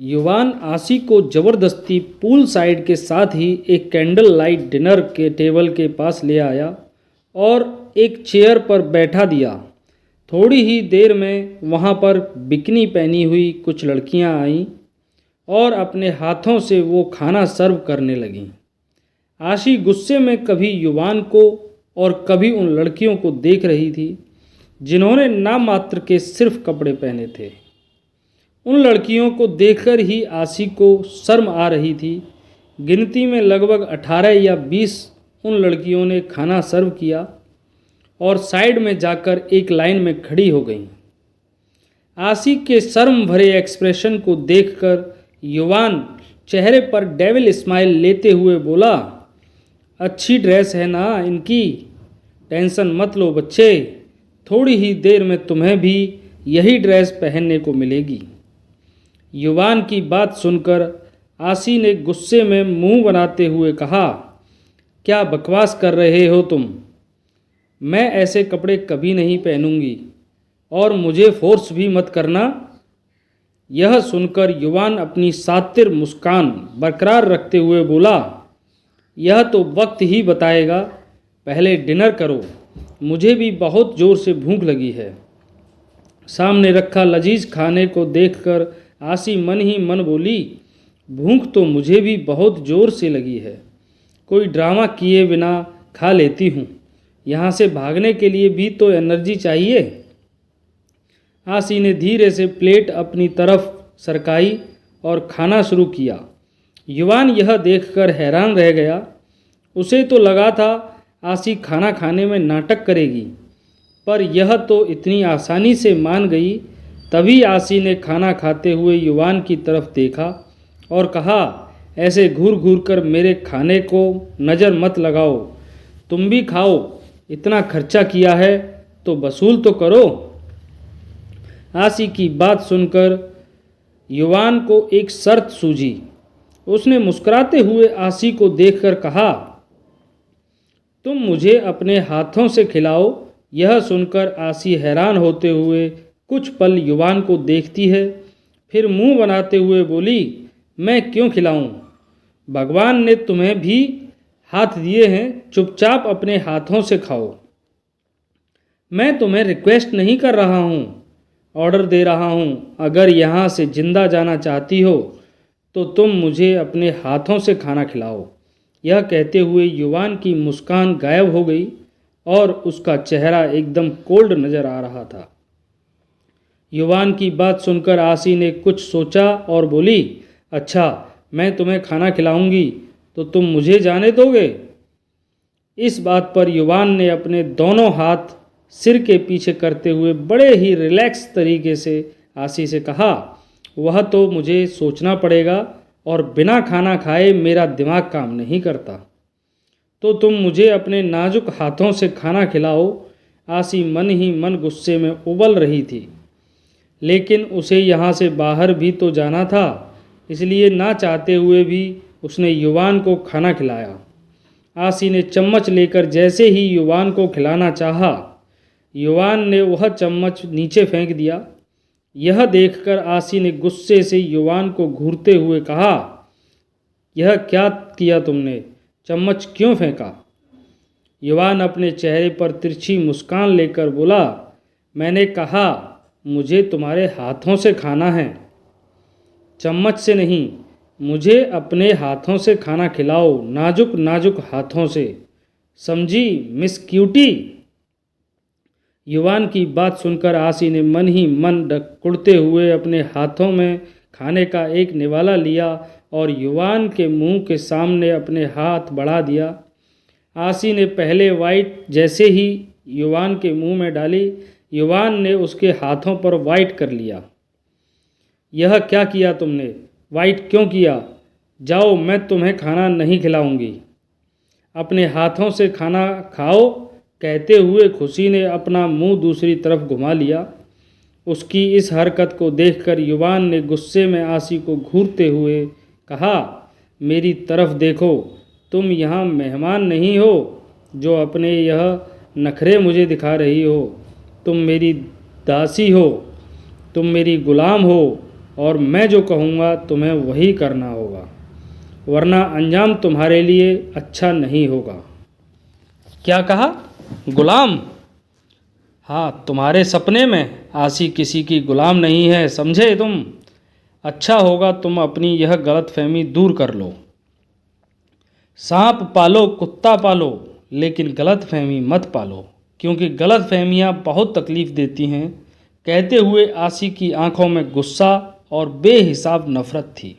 युवान आशी को जबरदस्ती पूल साइड के साथ ही एक कैंडल लाइट डिनर के टेबल के पास ले आया और एक चेयर पर बैठा दिया। थोड़ी ही देर में वहाँ पर बिकनी पहनी हुई कुछ लड़कियाँ आईं और अपने हाथों से वो खाना सर्व करने लगीं। आशी गुस्से में कभी युवान को और कभी उन लड़कियों को देख रही थी जिन्होंने नाम मात्र के सिर्फ कपड़े पहने थे। उन लड़कियों को देखकर ही आशी को शर्म आ रही थी। गिनती में लगभग 18 या 20 उन लड़कियों ने खाना सर्व किया और साइड में जाकर एक लाइन में खड़ी हो गईं। आशी के शर्म भरे एक्सप्रेशन को देखकर युवान चेहरे पर डेविल स्माइल लेते हुए बोला, अच्छी ड्रेस है ना इनकी, टेंशन मत लो बच्चे, थोड़ी ही देर में तुम्हें भी यही ड्रेस पहनने को मिलेगी। युवान की बात सुनकर आशी ने गुस्से में मुंह बनाते हुए कहा, क्या बकवास कर रहे हो तुम? मैं ऐसे कपड़े कभी नहीं पहनूंगी और मुझे फोर्स भी मत करना। यह सुनकर युवान अपनी सातिर मुस्कान बरकरार रखते हुए बोला, यह तो वक्त ही बताएगा, पहले डिनर करो, मुझे भी बहुत ज़ोर से भूख लगी है। सामने रखा लजीज खाने को देखकर आशी मन ही मन बोली, भूख तो मुझे भी बहुत ज़ोर से लगी है, कोई ड्रामा किए बिना खा लेती हूँ, यहाँ से भागने के लिए भी तो एनर्जी चाहिए। आशी ने धीरे से प्लेट अपनी तरफ सरकाई और खाना शुरू किया। युवान यह देखकर हैरान रह गया। उसे तो लगा था आशी खाना खाने में नाटक करेगी, पर यह तो इतनी आसानी से मान गई। तभी आशी ने खाना खाते हुए युवान की तरफ देखा और कहा, ऐसे घूर घूर कर मेरे खाने को नज़र मत लगाओ, तुम भी खाओ, इतना खर्चा किया है तो वसूल तो करो। आशी की बात सुनकर युवान को एक शर्त सूझी। उसने मुस्कुराते हुए आशी को देखकर कहा, तुम मुझे अपने हाथों से खिलाओ। यह सुनकर आशी हैरान होते हुए कुछ पल युवान को देखती है, फिर मुंह बनाते हुए बोली, मैं क्यों खिलाऊं? भगवान ने तुम्हें भी हाथ दिए हैं, चुपचाप अपने हाथों से खाओ। मैं तुम्हें रिक्वेस्ट नहीं कर रहा हूँ, ऑर्डर दे रहा हूँ। अगर यहाँ से जिंदा जाना चाहती हो तो तुम मुझे अपने हाथों से खाना खिलाओ। यह कहते हुए युवान की मुस्कान गायब हो गई और उसका चेहरा एकदम कोल्ड नज़र आ रहा था। युवान की बात सुनकर आशी ने कुछ सोचा और बोली, अच्छा मैं तुम्हें खाना खिलाऊंगी तो तुम मुझे जाने दोगे? इस बात पर युवान ने अपने दोनों हाथ सिर के पीछे करते हुए बड़े ही रिलैक्स तरीके से आशी से कहा, वह तो मुझे सोचना पड़ेगा और बिना खाना खाए मेरा दिमाग काम नहीं करता, तो तुम मुझे अपने नाजुक हाथों से खाना खिलाओ। आशी मन ही मन गुस्से में उबल रही थी, लेकिन उसे यहाँ से बाहर भी तो जाना था, इसलिए ना चाहते हुए भी उसने युवान को खाना खिलाया। आशी ने चम्मच लेकर जैसे ही युवान को खिलाना चाहा, युवान ने वह चम्मच नीचे फेंक दिया। यह देखकर आशी ने गुस्से से युवान को घूरते हुए कहा, यह क्या किया तुमने? चम्मच क्यों फेंका? युवान अपने चेहरे पर तिरछी मुस्कान लेकर बोला, मैंने कहा मुझे तुम्हारे हाथों से खाना है, चम्मच से नहीं। मुझे अपने हाथों से खाना खिलाओ, नाजुक नाजुक हाथों से, समझी मिस क्यूटी? युवान की बात सुनकर आशी ने मन ही मन कुड़ते हुए अपने हाथों में खाने का एक निवाला लिया और युवान के मुंह के सामने अपने हाथ बढ़ा दिया। आशी ने पहले वाइट जैसे ही युवान के मुंह में डाली, युवान ने उसके हाथों पर वाइट कर लिया। यह क्या किया तुमने? वाइट क्यों किया? जाओ, मैं तुम्हें खाना नहीं खिलाऊंगी, अपने हाथों से खाना खाओ। कहते हुए खुशी ने अपना मुंह दूसरी तरफ घुमा लिया। उसकी इस हरकत को देखकर युवान ने गुस्से में आशी को घूरते हुए कहा, मेरी तरफ देखो, तुम यहाँ मेहमान नहीं हो जो अपने यह नखरे मुझे दिखा रही हो, तुम मेरी दासी हो, तुम मेरी गुलाम हो। और मैं जो कहूँगा तुम्हें वही करना होगा, वरना अंजाम तुम्हारे लिए अच्छा नहीं होगा। क्या कहा? गुलाम? हाँ, तुम्हारे सपने में आसी किसी की गुलाम नहीं है, समझे तुम? अच्छा होगा तुम अपनी यह गलतफहमी दूर कर लो। सांप पालो, कुत्ता पालो, लेकिन गलतफहमी मत पालो, क्योंकि गलतफहमियाँ बहुत तकलीफ़ देती हैं। कहते हुए आसी की आंखों में गुस्सा और बेहिसाब नफ़रत थी।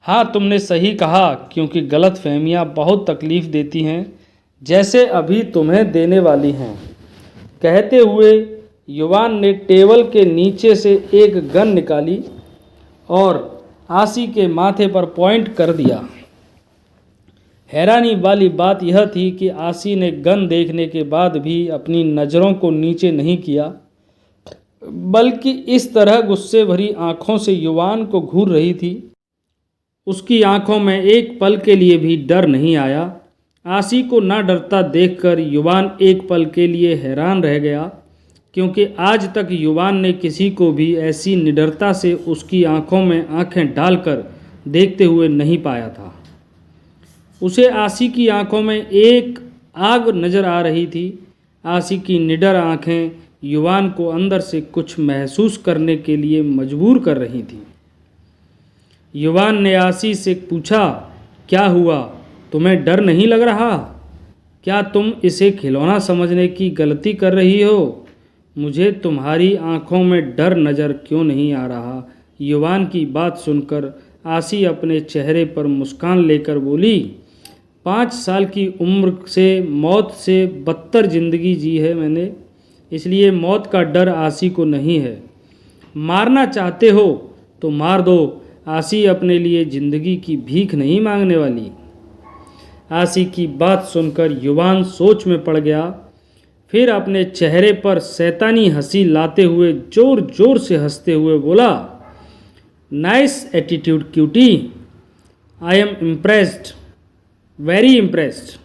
हाँ, तुमने सही कहा, क्योंकि गलतफहमियाँ बहुत तकलीफ़ देती हैं, जैसे अभी तुम्हें देने वाली हैं। कहते हुए युवान ने टेबल के नीचे से एक गन निकाली और आसी के माथे पर पॉइंट कर दिया। हैरानी वाली बात यह थी कि आसी ने गन देखने के बाद भी अपनी नज़रों को नीचे नहीं किया, बल्कि इस तरह गुस्से भरी आंखों से युवान को घूर रही थी। उसकी आंखों में एक पल के लिए भी डर नहीं आया। आसी को ना डरता देखकर युवान एक पल के लिए हैरान रह गया, क्योंकि आज तक युवान ने किसी को भी ऐसी निडरता से उसकी आंखों में आंखें डालकर देखते हुए नहीं पाया था। उसे आसी की आंखों में एक आग नज़र आ रही थी। आसी की निडर आंखें युवान को अंदर से कुछ महसूस करने के लिए मजबूर कर रही थीं। युवान ने आसी से पूछा, क्या हुआ? तुम्हें डर नहीं लग रहा? क्या तुम इसे खिलौना समझने की गलती कर रही हो? मुझे तुम्हारी आंखों में डर नज़र क्यों नहीं आ रहा? युवान की बात सुनकर आसी अपने चेहरे पर मुस्कान लेकर बोली, 5 साल की उम्र से मौत से बदतर ज़िंदगी जी है मैंने, इसलिए मौत का डर आसी को नहीं है। मारना चाहते हो तो मार दो, आसी अपने लिए ज़िंदगी की भीख नहीं मांगने वाली। आसी की बात सुनकर युवान सोच में पड़ गया। फिर अपने चेहरे पर शैतानी हंसी लाते हुए जोर जोर से हंसते हुए बोला, nice attitude cutie, I am impressed, very impressed.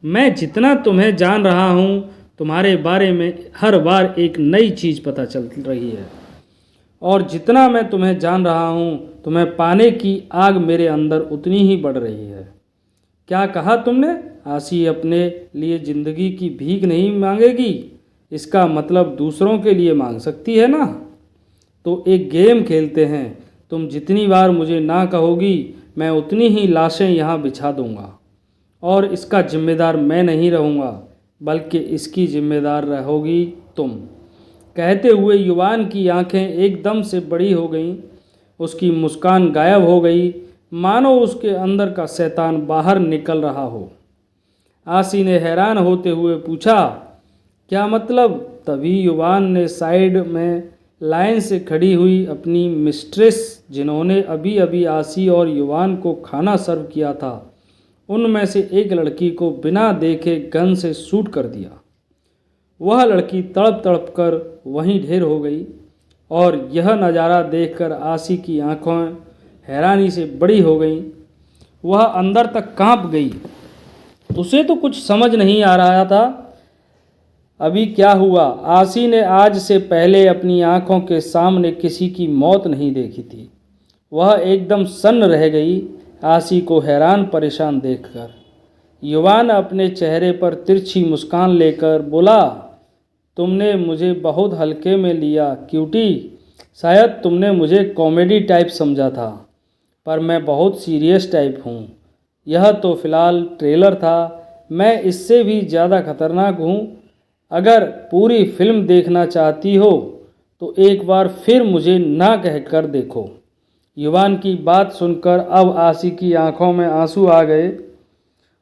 मैं जितना तुम्हें जान रहा हूँ, तुम्हारे बारे में हर बार एक नई चीज़ पता चल रही है, और जितना मैं तुम्हें जान रहा हूँ, तुम्हें पाने की आग मेरे अंदर उतनी ही बढ़ रही है। क्या कहा तुमने? आसी अपने लिए ज़िंदगी की भीख नहीं मांगेगी, इसका मतलब दूसरों के लिए मांग सकती है ना? तो एक गेम खेलते हैं, तुम जितनी बार मुझे ना कहोगी, मैं उतनी ही लाशें यहाँ बिछा दूँगा, और इसका जिम्मेदार मैं नहीं रहूँगा, बल्कि इसकी जिम्मेदार रहोगी तुम। कहते हुए युवान की आंखें एकदम से बड़ी हो गईं, उसकी मुस्कान गायब हो गई, मानो उसके अंदर का शैतान बाहर निकल रहा हो। आसी ने हैरान होते हुए पूछा, क्या मतलब? तभी युवान ने साइड में लाइन से खड़ी हुई अपनी मिस्ट्रेस, जिन्होंने अभी अभी आसी और युवान को खाना सर्व किया था, उनमें से एक लड़की को बिना देखे गन से शूट कर दिया। वह लड़की तड़प तड़प कर वहीं ढेर हो गई, और यह नज़ारा देखकर आसी की आंखों हैरानी से बड़ी हो गईं। वह अंदर तक कांप गई। उसे तो कुछ समझ नहीं आ रहा था अभी क्या हुआ। आसी ने आज से पहले अपनी आंखों के सामने किसी की मौत नहीं देखी थी। वह एकदम सन्न रह गई आसी को हैरान परेशान देखकर। युवान अपने चेहरे पर तिरछी मुस्कान लेकर बोला, तुमने मुझे बहुत हल्के में लिया क्यूटी। शायद तुमने मुझे कॉमेडी टाइप समझा था, पर मैं बहुत सीरियस टाइप हूँ। यह तो फ़िलहाल ट्रेलर था, मैं इससे भी ज़्यादा खतरनाक हूँ। अगर पूरी फिल्म देखना चाहती हो तो एक बार फिर मुझे ना कहकर देखो। युवान की बात सुनकर अब आसी की आंखों में आंसू आ गए।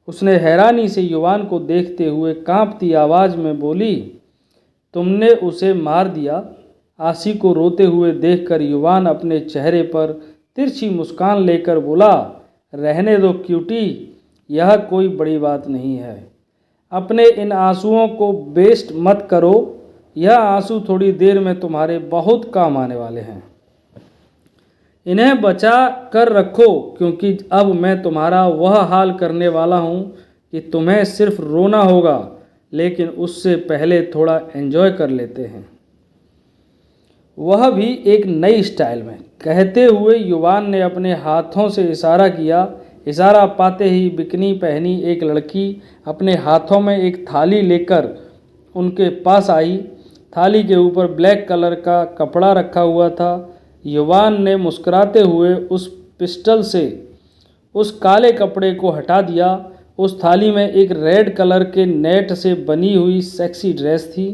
उसने हैरानी से युवान को देखते हुए कांपती आवाज़ में बोली, तुमने उसे मार दिया? आसी को रोते हुए देखकर युवान अपने चेहरे पर तिरछी मुस्कान लेकर बोला, रहने दो क्यूटी, यह कोई बड़ी बात नहीं है। अपने इन आंसुओं को वेस्ट मत करो, यह आंसू थोड़ी देर में तुम्हारे बहुत काम आने वाले हैं। इन्हें बचा कर रखो, क्योंकि अब मैं तुम्हारा वह हाल करने वाला हूँ कि तुम्हें सिर्फ रोना होगा, लेकिन उससे पहले थोड़ा एंजॉय कर लेते हैं। वह भी एक नई स्टाइल में। कहते हुए युवान ने अपने हाथों से इशारा किया। इशारा पाते ही बिकनी पहनी एक लड़की अपने हाथों में एक थाली लेकर उनके पास आई। थाली के ऊपर ब्लैक कलर का कपड़ा रखा हुआ था। युवान ने मुस्कुराते हुए उस पिस्टल से उस काले कपड़े को हटा दिया। उस थाली में एक रेड कलर के नेट से बनी हुई सेक्सी ड्रेस थी।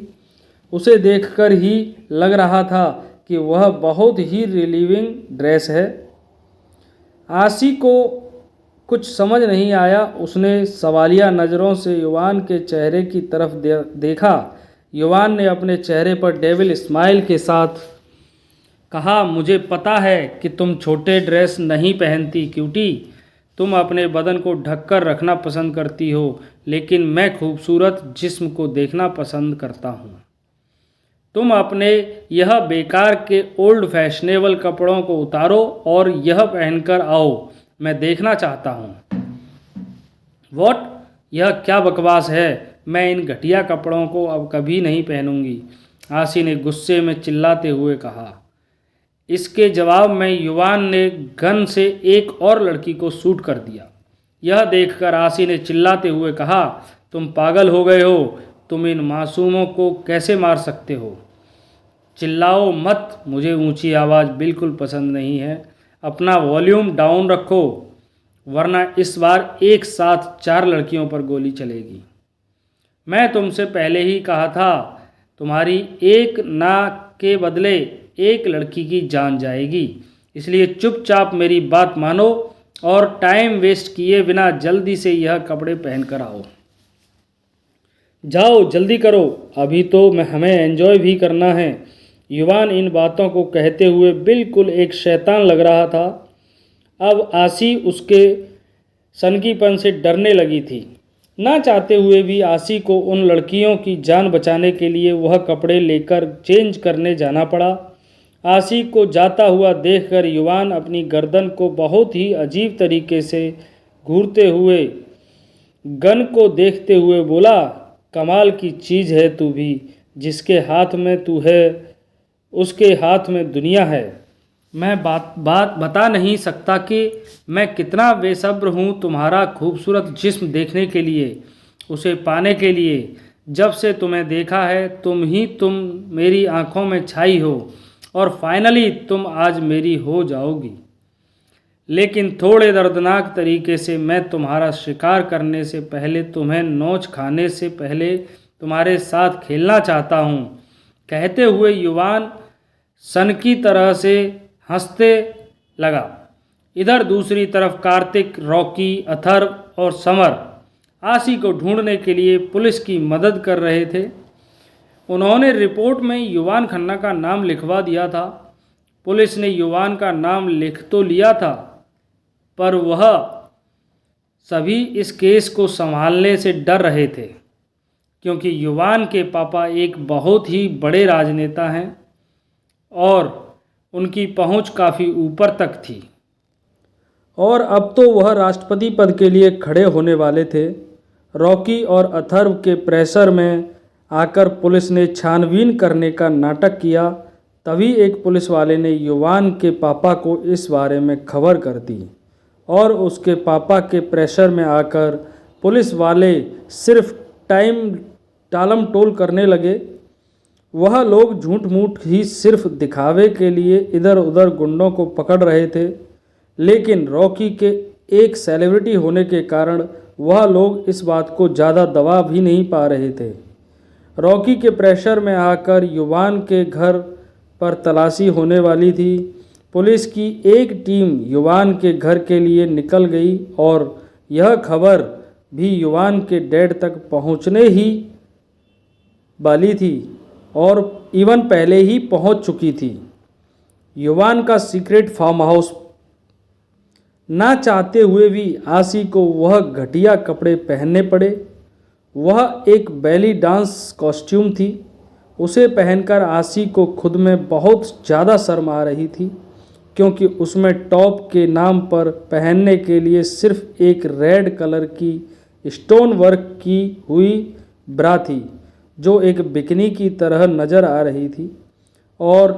उसे देखकर ही लग रहा था कि वह बहुत ही रिलीविंग ड्रेस है। आशी को कुछ समझ नहीं आया। उसने सवालिया नज़रों से युवान के चेहरे की तरफ देखा। युवान ने अपने चेहरे पर डेविल स्माइल के साथ कहा, मुझे पता है कि तुम छोटे ड्रेस नहीं पहनती क्यूटी। तुम अपने बदन को ढककर रखना पसंद करती हो, लेकिन मैं खूबसूरत जिस्म को देखना पसंद करता हूँ। तुम अपने यह बेकार के ओल्ड फैशनेबल कपड़ों को उतारो और यह पहनकर आओ। मैं देखना चाहता हूँ। वॉट? यह क्या बकवास है? मैं इन घटिया कपड़ों को अब कभी नहीं पहनूंगी, आशी ने गुस्से में चिल्लाते हुए कहा। इसके जवाब में युवान ने गन से एक और लड़की को शूट कर दिया। यह देखकर आशी ने चिल्लाते हुए कहा, तुम पागल हो गए हो? तुम इन मासूमों को कैसे मार सकते हो? चिल्लाओ मत, मुझे ऊंची आवाज़ बिल्कुल पसंद नहीं है। अपना वॉल्यूम डाउन रखो, वरना इस बार एक साथ 4 लड़कियों पर गोली चलेगी। मैं तुमसे पहले ही कहा था, तुम्हारी एक ना के बदले एक लड़की की जान जाएगी। इसलिए चुपचाप मेरी बात मानो और टाइम वेस्ट किए बिना जल्दी से यह कपड़े पहन कर आओ। जाओ जल्दी करो, अभी तो हमें एंजॉय भी करना है। युवान इन बातों को कहते हुए बिल्कुल एक शैतान लग रहा था। अब आशी उसके सनकीपन से डरने लगी थी। ना चाहते हुए भी आशी को उन लड़कियों की जान बचाने के लिए वह कपड़े लेकर चेंज करने जाना पड़ा। आशी को जाता हुआ देखकर युवान अपनी गर्दन को बहुत ही अजीब तरीके से घूरते हुए गन को देखते हुए बोला, कमाल की चीज़ है तू भी। जिसके हाथ में तू है उसके हाथ में दुनिया है। मैं बात बता नहीं सकता कि मैं कितना बेसब्र हूँ तुम्हारा खूबसूरत जिस्म देखने के लिए, उसे पाने के लिए। जब से तुम्हें देखा है तुम मेरी आँखों में छाई हो और फाइनली तुम आज मेरी हो जाओगी। लेकिन थोड़े दर्दनाक तरीके से मैं तुम्हारा शिकार करने से पहले, तुम्हें नोच खाने से पहले तुम्हारे साथ खेलना चाहता हूँ। कहते हुए युवान सन की तरह से हंसते लगा। इधर दूसरी तरफ कार्तिक, रॉकी, अथर्व और समर आशी को ढूंढने के लिए पुलिस की मदद कर रहे थे। उन्होंने रिपोर्ट में युवान खन्ना का नाम लिखवा दिया था। पुलिस ने युवान का नाम लिख तो लिया था, पर वह सभी इस केस को संभालने से डर रहे थे, क्योंकि युवान के पापा एक बहुत ही बड़े राजनेता हैं और उनकी पहुंच काफ़ी ऊपर तक थी और अब तो वह राष्ट्रपति पद के लिए खड़े होने वाले थे। रॉकी और अथर्व के प्रेशर में आकर पुलिस ने छानबीन करने का नाटक किया। तभी एक पुलिस वाले ने युवान के पापा को इस बारे में खबर कर दी और उसके पापा के प्रेशर में आकर पुलिस वाले सिर्फ टालम टोल करने लगे। वह लोग झूठ मूठ ही सिर्फ दिखावे के लिए इधर उधर गुंडों को पकड़ रहे थे, लेकिन रॉकी के एक सेलिब्रिटी होने के कारण वह लोग इस बात को ज़्यादा दबा भी नहीं पा रहे थे। रॉकी के प्रेशर में आकर युवान के घर पर तलाशी होने वाली थी। पुलिस की एक टीम युवान के घर के लिए निकल गई और यह खबर भी युवान के डैड तक पहुंचने ही वाली थी और इवन पहले ही पहुंच चुकी थी। युवान का सीक्रेट फार्म हाउस। ना चाहते हुए भी आशी को वह घटिया कपड़े पहनने पड़े। वह एक बेली डांस कॉस्ट्यूम थी। उसे पहनकर आशी को खुद में बहुत ज़्यादा शर्म आ रही थी, क्योंकि उसमें टॉप के नाम पर पहनने के लिए सिर्फ एक रेड कलर की स्टोन वर्क की हुई ब्रा थी, जो एक बिकनी की तरह नज़र आ रही थी। और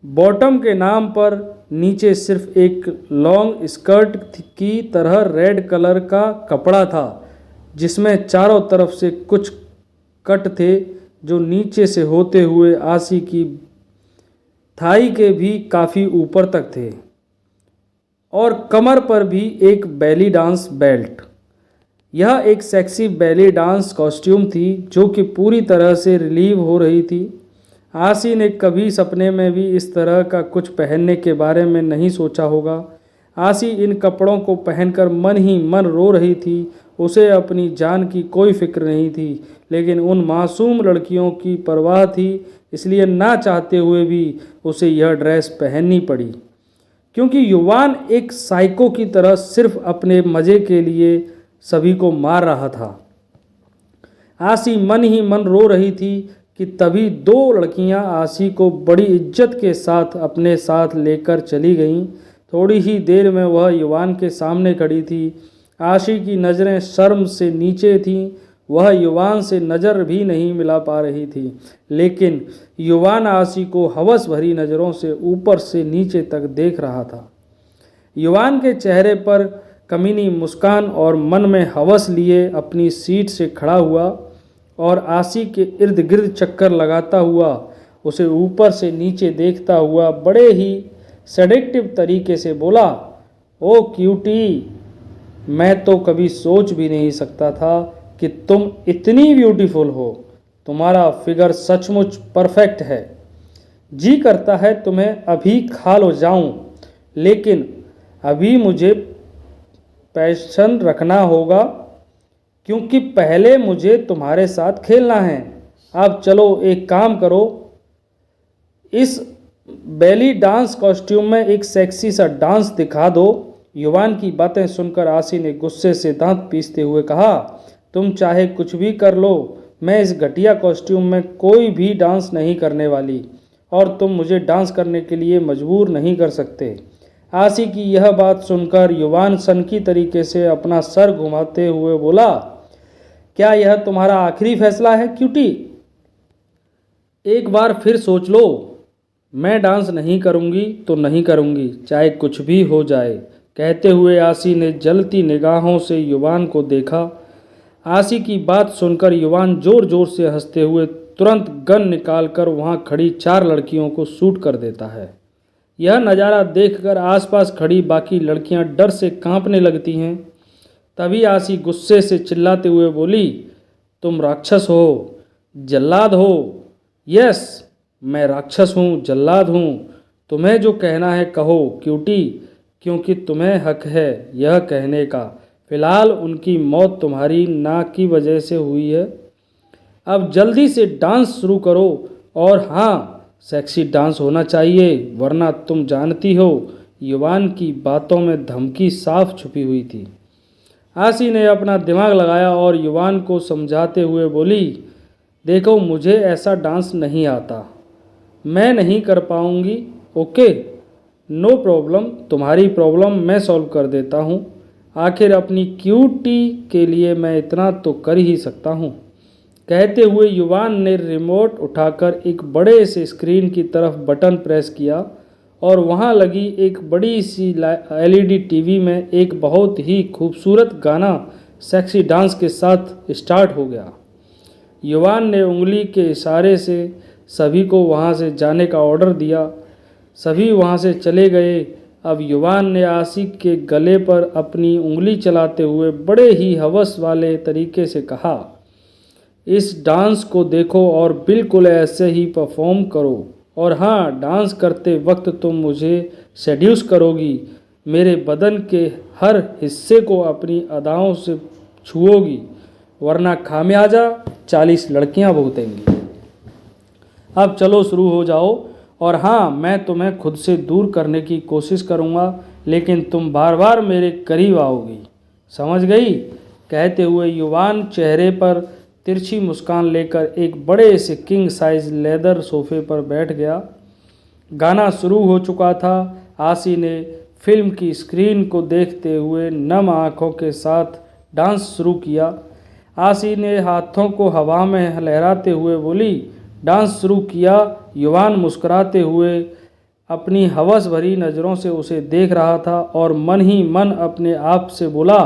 बॉटम के नाम पर नीचे सिर्फ एक लॉन्ग स्कर्ट की तरह रेड कलर का कपड़ा था, जिसमें चारों तरफ से कुछ कट थे जो नीचे से होते हुए आसी की थाई के भी काफ़ी ऊपर तक थे, और कमर पर भी एक बेली डांस बेल्ट। यह एक सेक्सी बेली डांस कॉस्ट्यूम थी जो कि पूरी तरह से रिलीव हो रही थी। आसी ने कभी सपने में भी इस तरह का कुछ पहनने के बारे में नहीं सोचा होगा। आसी इन कपड़ों को पहनकर मन ही मन रो रही थी। उसे अपनी जान की कोई फिक्र नहीं थी, लेकिन उन मासूम लड़कियों की परवाह थी, इसलिए ना चाहते हुए भी उसे यह ड्रेस पहननी पड़ी, क्योंकि युवान एक साइको की तरह सिर्फ अपने मज़े के लिए सभी को मार रहा था। आसी मन ही मन रो रही थी कि तभी दो लड़कियां आसी को बड़ी इज्जत के साथ अपने साथ लेकर चली गईं। थोड़ी ही देर में वह युवान के सामने खड़ी थी। आशी की नज़रें शर्म से नीचे थीं। वह युवान से नज़र भी नहीं मिला पा रही थी, लेकिन युवान आशी को हवस भरी नज़रों से ऊपर से नीचे तक देख रहा था। युवान के चेहरे पर कमीनी मुस्कान और मन में हवस लिए अपनी सीट से खड़ा हुआ और आशी के इर्द गिर्द चक्कर लगाता हुआ उसे ऊपर से नीचे देखता हुआ बड़े ही सेडेक्टिव तरीके से बोला, ओ क्यूटी, मैं तो कभी सोच भी नहीं सकता था कि तुम इतनी ब्यूटीफुल हो। तुम्हारा फिगर सचमुच परफेक्ट है। जी करता है तुम्हें अभी खा लो जाऊं, लेकिन अभी मुझे पैशन रखना होगा, क्योंकि पहले मुझे तुम्हारे साथ खेलना है। अब चलो एक काम करो, इस बेली डांस कॉस्ट्यूम में एक सेक्सी सा डांस दिखा दो। युवान की बातें सुनकर आसी ने गुस्से से दांत पीसते हुए कहा, तुम चाहे कुछ भी कर लो, मैं इस घटिया कॉस्ट्यूम में कोई भी डांस नहीं करने वाली, और तुम मुझे डांस करने के लिए मजबूर नहीं कर सकते। आसी की यह बात सुनकर युवान सनकी तरीके से अपना सर घुमाते हुए बोला, क्या यह तुम्हारा आखिरी फैसला है क्यूटी? एक बार फिर सोच लो। मैं डांस नहीं करूंगी तो नहीं करूंगी, चाहे कुछ भी हो जाए। कहते हुए आसी ने जलती निगाहों से युवान को देखा। आसी की बात सुनकर युवान जोर जोर से हंसते हुए तुरंत गन निकालकर वहां खड़ी 4 लड़कियों को शूट कर देता है। यह नज़ारा देखकर आसपास खड़ी बाकी लड़कियां डर से कांपने लगती हैं। तभी आसी गुस्से से चिल्लाते हुए बोली, तुम राक्षस हो, जल्लाद हो। यस, मैं राक्षस हूँ, जल्लाद हूँ। तुम्हें जो कहना है कहो क्यूटी, क्योंकि तुम्हें हक है यह कहने का। फिलहाल उनकी मौत तुम्हारी नाक की वजह से हुई है। अब जल्दी से डांस शुरू करो, और हाँ, सेक्सी डांस होना चाहिए, वरना तुम जानती हो युवान की बातों में धमकी साफ छुपी हुई थी। आसी ने अपना दिमाग लगाया और युवान को समझाते हुए बोली, देखो मुझे ऐसा डांस नहीं आता, मैं नहीं कर पाऊंगी। ओके, नो प्रॉब्लम, तुम्हारी प्रॉब्लम मैं सॉल्व कर देता हूँ। आखिर अपनी क्यूटी के लिए मैं इतना तो कर ही सकता हूँ। कहते हुए युवान ने रिमोट उठाकर एक बड़े से स्क्रीन की तरफ बटन प्रेस किया और वहां लगी एक बड़ी सी एलईडी टीवी में एक बहुत ही खूबसूरत गाना सेक्सी डांस के साथ स्टार्ट हो गया। युवान ने उंगली के इशारे से सभी को वहां से जाने का ऑर्डर दिया। सभी वहां से चले गए। अब युवान ने आशिक के गले पर अपनी उंगली चलाते हुए बड़े ही हवस वाले तरीके से कहा, इस डांस को देखो और बिल्कुल ऐसे ही परफॉर्म करो, और हाँ, डांस करते वक्त तुम मुझे सेड्यूस करोगी, मेरे बदन के हर हिस्से को अपनी अदाओं से छुओगी, वरना खामियाजा 40 लड़कियां भुगतेंगी। अब चलो शुरू हो जाओ, और हाँ, मैं तुम्हें खुद से दूर करने की कोशिश करूँगा, लेकिन तुम बार बार मेरे करीब आओगी, समझ गई? कहते हुए युवान चेहरे पर तिरछी मुस्कान लेकर एक बड़े से किंग साइज लेदर सोफे पर बैठ गया। गाना शुरू हो चुका था। आसी ने फिल्म की स्क्रीन को देखते हुए नम आँखों के साथ डांस शुरू किया। आसी ने हाथों को हवा में लहराते हुए बोली, डांस शुरू किया। युवान मुस्कुराते हुए अपनी हवस भरी नज़रों से उसे देख रहा था और मन ही मन अपने आप से बोला,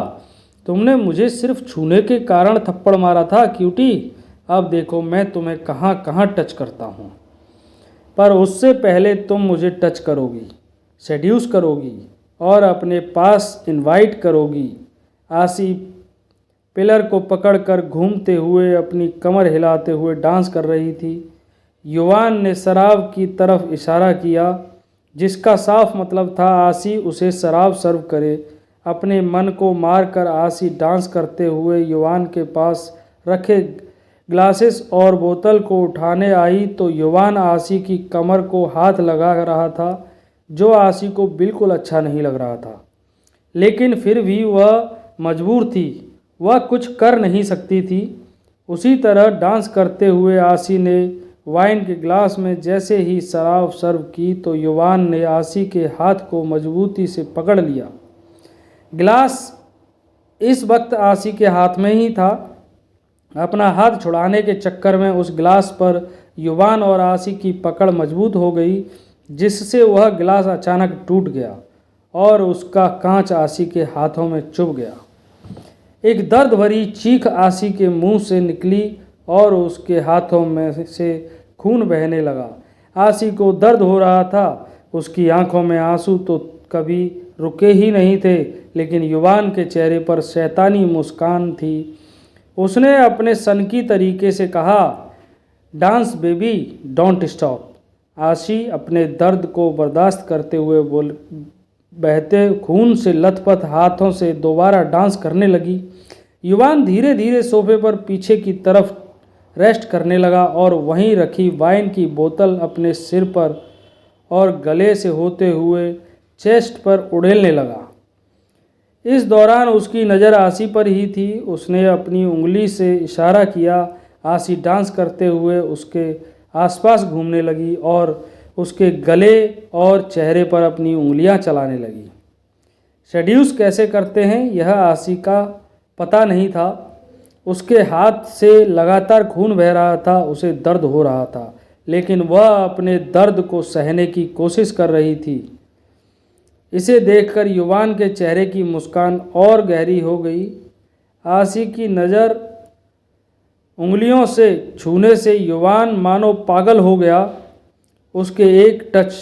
तुमने मुझे सिर्फ छूने के कारण थप्पड़ मारा था क्यूटी, अब देखो मैं तुम्हें कहाँ कहाँ टच करता हूँ। पर उससे पहले तुम मुझे टच करोगी, सेड्यूस करोगी और अपने पास इनवाइट करोगी। आसी पिलर को पकड़कर घूमते हुए अपनी कमर हिलाते हुए डांस कर रही थी। युवान ने शराब की तरफ इशारा किया, जिसका साफ मतलब था आसी उसे शराब सर्व करे। अपने मन को मारकर आसी डांस करते हुए युवान के पास रखे ग्लासेस और बोतल को उठाने आई तो युवान आसी की कमर को हाथ लगा रहा था, जो आसी को बिल्कुल अच्छा नहीं लग रहा था। लेकिन फिर भी वह मजबूर थी, वह कुछ कर नहीं सकती थी। उसी तरह डांस करते हुए आसी ने वाइन के ग्लास में जैसे ही शराब सर्व की तो युवान ने आसी के हाथ को मजबूती से पकड़ लिया। गिलास इस वक्त आसी के हाथ में ही था। अपना हाथ छुड़ाने के चक्कर में उस गिलास पर युवान और आसी की पकड़ मजबूत हो गई, जिससे वह गिलास अचानक टूट गया और उसका कांच आसी के हाथों में चुभ गया। एक दर्द भरी चीख आसी के मुंह से निकली और उसके हाथों में से खून बहने लगा। आसी को दर्द हो रहा था, उसकी आंखों में आंसू तो कभी रुके ही नहीं थे, लेकिन युवान के चेहरे पर शैतानी मुस्कान थी। उसने अपने सनकी तरीके से कहा, डांस बेबी, डोंट स्टॉप। आशी अपने दर्द को बर्दाश्त करते हुए बहते खून से लथपथ हाथों से दोबारा डांस करने लगी। युवान धीरे धीरे सोफे पर पीछे की तरफ रेस्ट करने लगा और वहीं रखी वाइन की बोतल अपने सिर पर और गले से होते हुए चेस्ट पर उड़ेलने लगा। इस दौरान उसकी नज़र आसी पर ही थी। उसने अपनी उंगली से इशारा किया। आसी डांस करते हुए उसके आसपास घूमने लगी और उसके गले और चेहरे पर अपनी उंगलियां चलाने लगी। सेड्यूस कैसे करते हैं यह आसी का पता नहीं था। उसके हाथ से लगातार खून बह रहा था, उसे दर्द हो रहा था, लेकिन वह अपने दर्द को सहने की कोशिश कर रही थी। इसे देखकर युवान के चेहरे की मुस्कान और गहरी हो गई। आसी की नज़र उंगलियों से छूने से युवान मानो पागल हो गया। उसके एक टच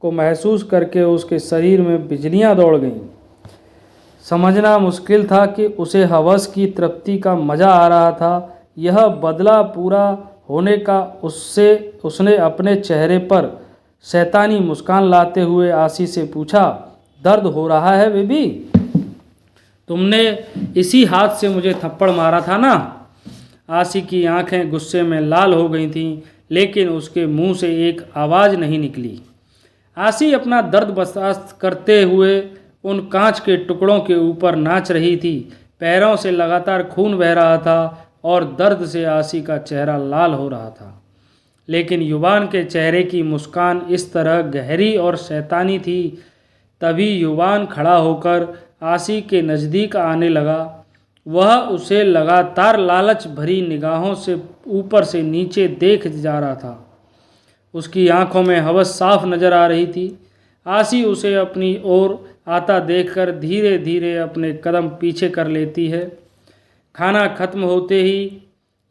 को महसूस करके उसके शरीर में बिजलियां दौड़ गईं। समझना मुश्किल था कि उसे हवस की तृप्ति का मज़ा आ रहा था। यह बदला पूरा होने का उसने अपने चेहरे पर शैतानी मुस्कान लाते हुए आसी से पूछा, दर्द हो रहा है बेबी? तुमने इसी हाथ से मुझे थप्पड़ मारा था ना? आसी की आंखें गुस्से में लाल हो गई थीं, लेकिन उसके मुंह से एक आवाज़ नहीं निकली। आसी अपना दर्द बर्दाश्त करते हुए उन कांच के टुकड़ों के ऊपर नाच रही थी। पैरों से लगातार खून बह रहा था और दर्द से आसी का चेहरा लाल हो रहा था। लेकिन युवान के चेहरे की मुस्कान इस तरह गहरी और शैतानी थी। तभी युवान खड़ा होकर आसी के नज़दीक आने लगा। वह उसे लगातार लालच भरी निगाहों से ऊपर से नीचे देख जा रहा था। उसकी आंखों में हवस साफ नजर आ रही थी। आसी उसे अपनी ओर आता देखकर धीरे धीरे अपने कदम पीछे कर लेती है। खाना खत्म होते ही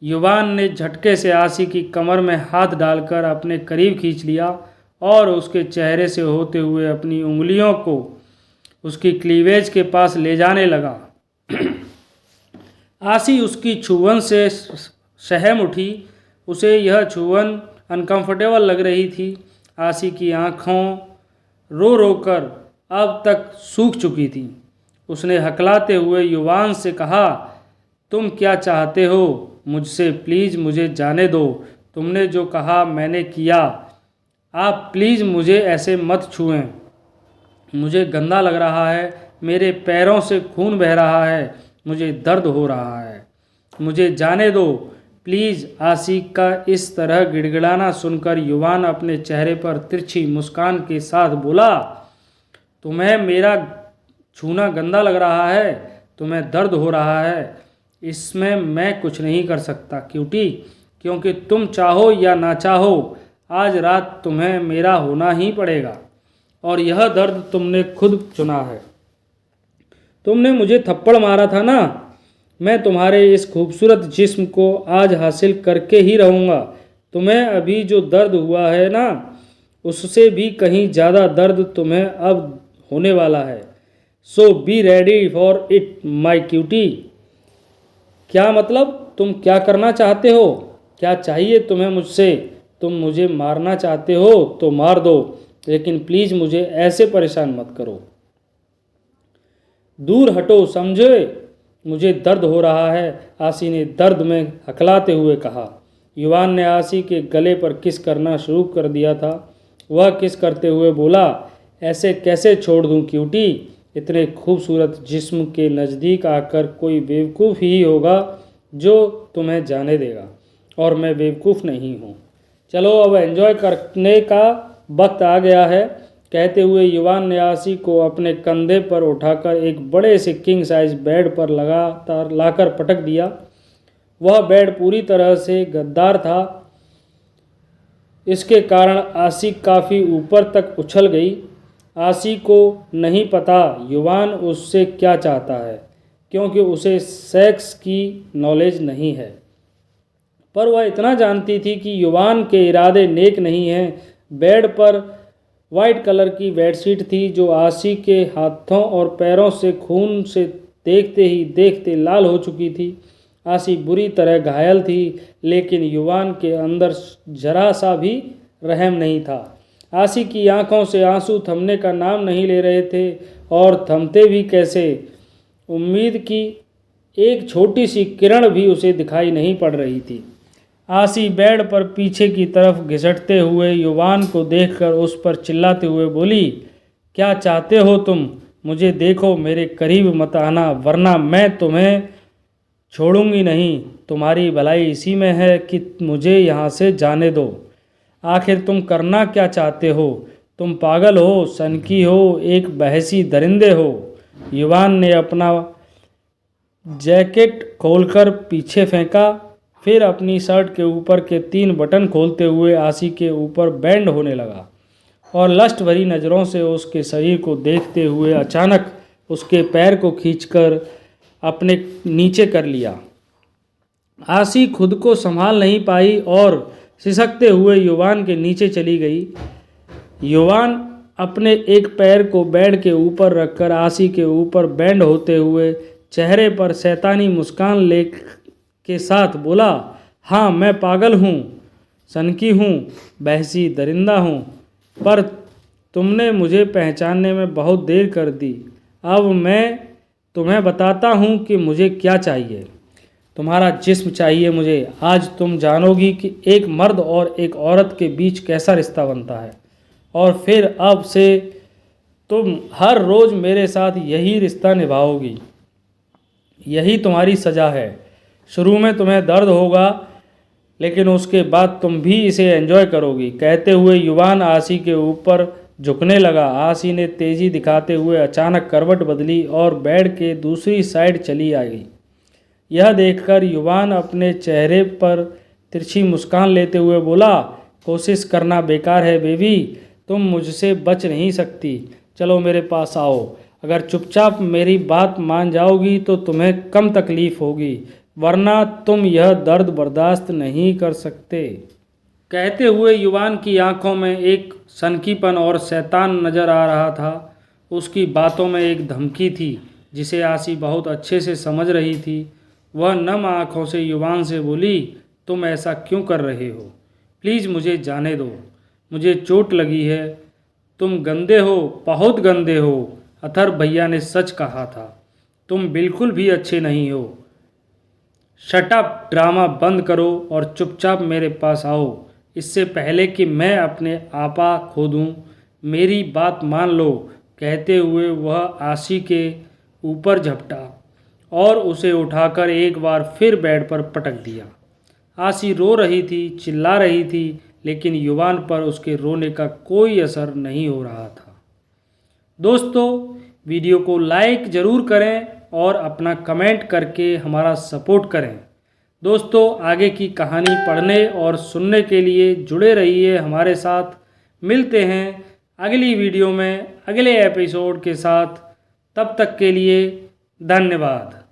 युवान ने झटके से आसी की कमर में हाथ डालकर अपने करीब खींच लिया और उसके चेहरे से होते हुए अपनी उंगलियों को उसकी क्लीवेज के पास ले जाने लगा। आसी उसकी छुअन से सहम उठी। उसे यह छुअन अनकंफर्टेबल लग रही थी। आसी की आंखों रो रो कर अब तक सूख चुकी थी। उसने हकलाते हुए युवान से कहा, तुम क्या चाहते हो मुझसे? प्लीज़ मुझे जाने दो। तुमने जो कहा मैंने किया। आप प्लीज़ मुझे ऐसे मत छुएं। मुझे गंदा लग रहा है। मेरे पैरों से खून बह रहा है। मुझे दर्द हो रहा है। मुझे जाने दो प्लीज़। आसी का इस तरह गिड़गिड़ाना सुनकर युवान अपने चेहरे पर तिरछी मुस्कान के साथ बोला, तुम्हें मेरा छूना गंदा लग रहा है? तुम्हें दर्द हो रहा है? इसमें मैं कुछ नहीं कर सकता क्यूटी, क्योंकि तुम चाहो या ना चाहो आज रात तुम्हें मेरा होना ही पड़ेगा, और यह दर्द तुमने खुद चुना है। तुमने मुझे थप्पड़ मारा था ना, मैं तुम्हारे इस खूबसूरत जिस्म को आज हासिल करके ही रहूँगा। तुम्हें अभी जो दर्द हुआ है ना, उससे भी कहीं ज़्यादा दर्द तुम्हें अब होने वाला है। So be ready for it my cutie. क्या मतलब? तुम क्या करना चाहते हो? क्या चाहिए तुम्हें मुझसे? तुम मुझे मारना चाहते हो तो मार दो, लेकिन प्लीज़ मुझे ऐसे परेशान मत करो। दूर हटो, समझे? मुझे दर्द हो रहा है, आसी ने दर्द में हकलाते हुए कहा। युवान ने आसी के गले पर किस करना शुरू कर दिया था। वह किस करते हुए बोला, ऐसे कैसे छोड़ दूं क्यूटी? इतने खूबसूरत जिस्म के नज़दीक आकर कोई बेवकूफ़ ही होगा जो तुम्हें जाने देगा, और मैं बेवकूफ़ नहीं हूँ। चलो अब एंजॉय करने का वक्त आ गया है। कहते हुए युवान ने आसी को अपने कंधे पर उठाकर एक बड़े से किंग साइज बेड पर लगातार लाकर पटक दिया। वह बेड पूरी तरह से गद्दार था, इसके कारण आसी काफ़ी ऊपर तक उछल गई। आसी को नहीं पता युवान उससे क्या चाहता है, क्योंकि उसे सेक्स की नॉलेज नहीं है, पर वह इतना जानती थी कि युवान के इरादे नेक नहीं हैं। बेड पर वाइट कलर की बेडशीट थी जो आसी के हाथों और पैरों से खून से देखते ही देखते लाल हो चुकी थी। आसी बुरी तरह घायल थी, लेकिन युवान के अंदर जरा सा भी रहम नहीं था। आसी की आंखों से आंसू थमने का नाम नहीं ले रहे थे, और थमते भी कैसे? उम्मीद की एक छोटी सी किरण भी उसे दिखाई नहीं पड़ रही थी। आसी बेड पर पीछे की तरफ घिसटते हुए युवान को देखकर उस पर चिल्लाते हुए बोली, क्या चाहते हो तुम? मुझे देखो, मेरे करीब मत आना, वरना मैं तुम्हें छोड़ूंगी नहीं। तुम्हारी भलाई इसी में है कि मुझे यहाँ से जाने दो। आखिर तुम करना क्या चाहते हो? तुम पागल हो, सनकी हो, एक बहसी दरिंदे हो। युवान ने अपना जैकेट खोलकर पीछे फेंका, फिर अपनी शर्ट के ऊपर के 3 बटन खोलते हुए आसी के ऊपर बैंड होने लगा, और लस्ट भरी नज़रों से उसके शरीर को देखते हुए अचानक उसके पैर को खींचकर अपने नीचे कर लिया। आसी खुद को संभाल नहीं पाई और सिसकते हुए युवान के नीचे चली गई। युवान अपने एक पैर को बेड के ऊपर रखकर आसी के ऊपर बैंड होते हुए चेहरे पर शैतानी मुस्कान ले के साथ बोला, हाँ मैं पागल हूँ, सनकी हूँ, बहसी दरिंदा हूँ, पर तुमने मुझे पहचानने में बहुत देर कर दी। अब मैं तुम्हें बताता हूँ कि मुझे क्या चाहिए। तुम्हारा जिस्म चाहिए मुझे। आज तुम जानोगी कि एक मर्द और एक औरत के बीच कैसा रिश्ता बनता है, और फिर अब से तुम हर रोज़ मेरे साथ यही रिश्ता निभाओगी। यही तुम्हारी सज़ा है। शुरू में तुम्हें दर्द होगा, लेकिन उसके बाद तुम भी इसे एंजॉय करोगी। कहते हुए युवान आसी के ऊपर झुकने लगा। आसी ने तेज़ी दिखाते हुए अचानक करवट बदली और बेड के दूसरी साइड चली आई। यह देखकर युवान अपने चेहरे पर तिरछी मुस्कान लेते हुए बोला, कोशिश करना बेकार है बेबी, तुम मुझसे बच नहीं सकती। चलो मेरे पास आओ। अगर चुपचाप मेरी बात मान जाओगी तो तुम्हें कम तकलीफ़ होगी, वरना तुम यह दर्द बर्दाश्त नहीं कर सकते। कहते हुए युवान की आंखों में एक सनकीपन और शैतान नज़र आ रहा था। उसकी बातों में एक धमकी थी जिसे आसी बहुत अच्छे से समझ रही थी। वह नम आंखों से युवान से बोली, तुम ऐसा क्यों कर रहे हो? प्लीज़ मुझे जाने दो, मुझे चोट लगी है। तुम गंदे हो, बहुत गंदे हो। अथर भैया ने सच कहा था, तुम बिल्कुल भी अच्छे नहीं हो। शट अप, ड्रामा बंद करो और चुपचाप मेरे पास आओ, इससे पहले कि मैं अपने आपा खो दूँ। मेरी बात मान लो। कहते हुए वह आसी के ऊपर झपटा और उसे उठाकर एक बार फिर बेड पर पटक दिया। आसी रो रही थी, चिल्ला रही थी, लेकिन युवान पर उसके रोने का कोई असर नहीं हो रहा था। दोस्तों, वीडियो को लाइक ज़रूर करें और अपना कमेंट करके हमारा सपोर्ट करें। दोस्तों आगे की कहानी पढ़ने और सुनने के लिए जुड़े रहिए हमारे साथ। मिलते हैं अगली वीडियो में अगले एपिसोड के साथ। तब तक के लिए धन्यवाद।